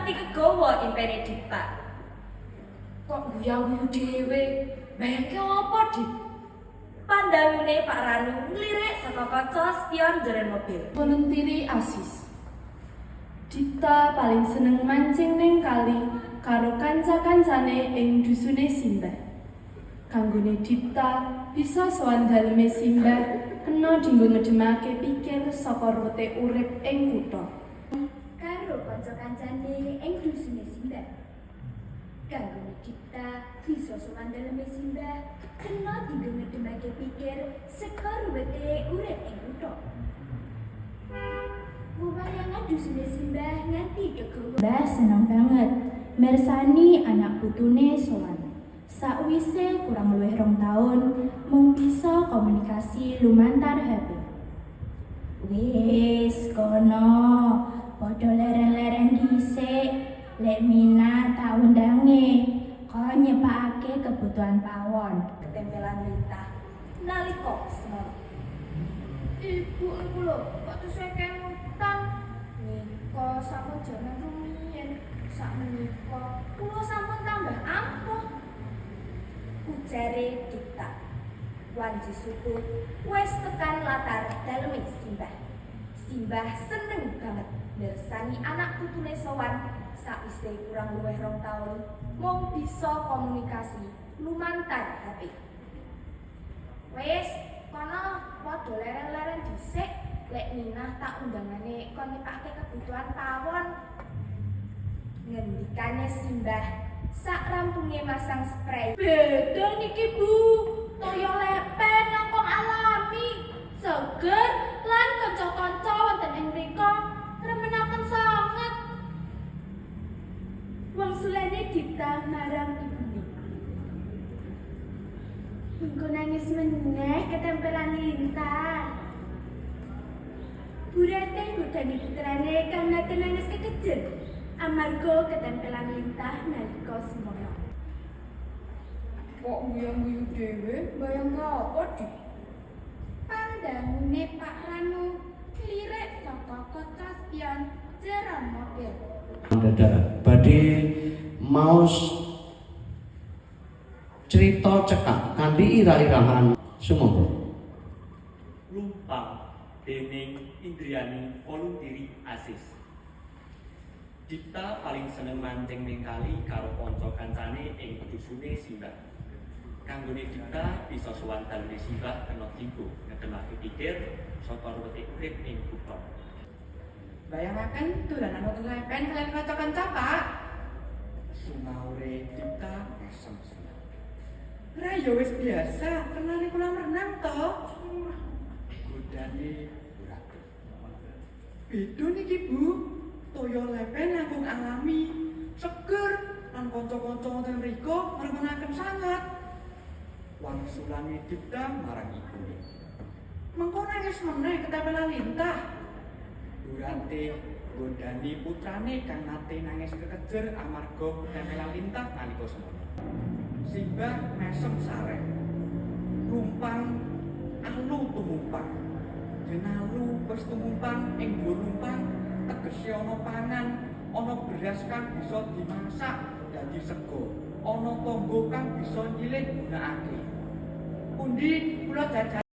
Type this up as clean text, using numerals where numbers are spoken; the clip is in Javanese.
nganti kegawa impene Dipta. Kok guyu dhewe? Bayangke apa, Dik? Pandawine Pak Ranu nglirik saka kaca spion jero mobil. Volunteeri Asis. Dipta paling seneng mancing ning kali karo kanca-kancane ing dusune Simbah. Kanggone Dipta bisa sowan daleme Simbah kena dinggo ngedemake pikir saka rute urip ing kutha. Karo kanca-kancane ing dusune Simbah. Kanggone Dipta bisa sowan daleme Simbah kena dinggo ngedemake pikir saka rute urip ing kutha. Wewayangan dusune Simbah nganti kegawa. Mbah seneng banget mirsani anak putune sowan. Sakwise kurang luwih 2 tahun mung bisa komunikasi lumantar HP. Wis kono, padha leren-leren dhisik. Lek Mina tak undange, kok nyepakake kebutuhan pawon. Ketempelan lintah nalika semana. Ibu niku lho, kok tuseke utang. Nika sampun jaman rumiyin. Sakmenika kula sampun tambah ampuh. Ujare Dipta. Wanci suku wis tekan latar daleme Simbah. Simbah seneng banget mirsani anak putune sowan sakwise kurang luwih 2 tahun mung bisa komunikasi lumantar HP. Wis, kono padha leren-leren dhisik, lek Minah tak undangane kon nyepake kebutuhan pawon. Ngendikane Simbah sak rampunge masang spray. Beda niki Bu, toyo lepen langkung alami, seger lan kanca-kanca wonten ing mriko remenaken sanget. Wangsulane Dipta marang ibune. Engko nangis meneh ketempelan lintah. Burate nggodani putrane karena nangis kekejer. Amarga ketempelan lintah nalika semono. Kok guyu dhewe? Bayangke apa, Dik? Pandangune Pak Ranu klirik saka kaca spion jero mobil. Dadak badhe maos cerita cekak kanthi irah-irahan sumangga. Lumpang dening Indriani Volunteeri Asis. Dipta paling seneng mancing ning kali karo kanca kancane ing dusune Simbah. Kanggone Dipta bisa sowan daleme Simbah kena dinggo ngedemake pikir saka rute urip ing kutha. Bayangaken dolanan wonten lepen kalian kanca-kanca, Pak. Sumaure Dipta mesem seneng. Ra ya wis biasa, kenane kula merenang to. Godane ora atuh. Beda niki Bu, toyo lepen langkung alami, seger lan kanca-kanca wonten mriko ngremenaken sanget. Wangsulane Dipta marang ibune. Mengko nangis meneh ketempelan lintah. Durante godani putrane kang nate nangis kekejer amarga ketempelan lintah nalika semono. Simbah mesem sareng. Rumpang alu tumumpang. Yen alu wis tumumpang ing dhuwur rumpang tegese ana pangan, ana beras kang bisa dimasak dadi sego, ana tangga kang bisa nyilih gunakake. Pundi kula jajan